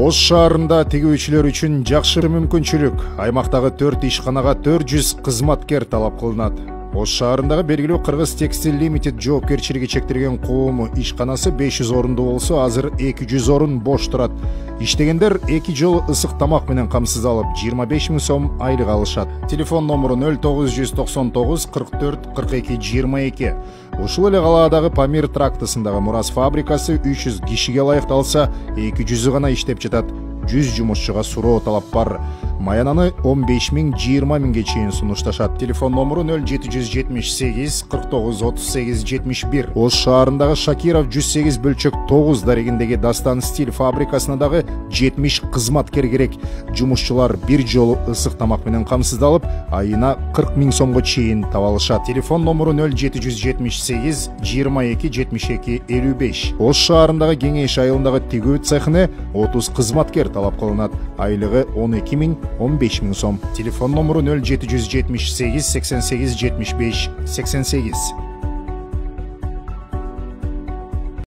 Ош шаарында тигүүчүлөр үчүн жакшы мүмкүнчүлүк. Аймактагы 4 ишканага 400 кызматкер талап кылынат. Ош шаарындагы белгилүү Кыргыз Текстиль Limited жоопкерчилиги чектелген коому ишканасы 500 орунду болсо, азыр 200 орун бош турат. Иштегендер 2 жолу ысык тамак менен камсыз алып, 25 000 сом айлык алышат. Телефон номеру 0999 44 42 22. Ушул эле калаадагы Памир трактысындагы Мурас фабрикасы 300 кишиге ылайыкталса, 200 гана иштеп жатат. 100 жумушчуга суроо талап бар. Маянаны 15 000 20 000ге чейин сунушташат. Телефон номеру 0778 49 38 71. Ош шаарындагы Шакиров 108 бөлчөк 9 дарегиндеги Дастан стиль фабрикасына дагы 70 кызматкер керек. Жумушчулар бир жолу ысык тамак менен камсыздалып, айына 40 000 сомго чейин таба алышат. Телефон номеру 0778 22 72 55. Ош шаарындагы Кеңеш айылындагы тигүү цехине 30 кызматкер талап кылынат. Айлыгы 12 000 15 000 сом. Телефон номеру 0778 88 75 88.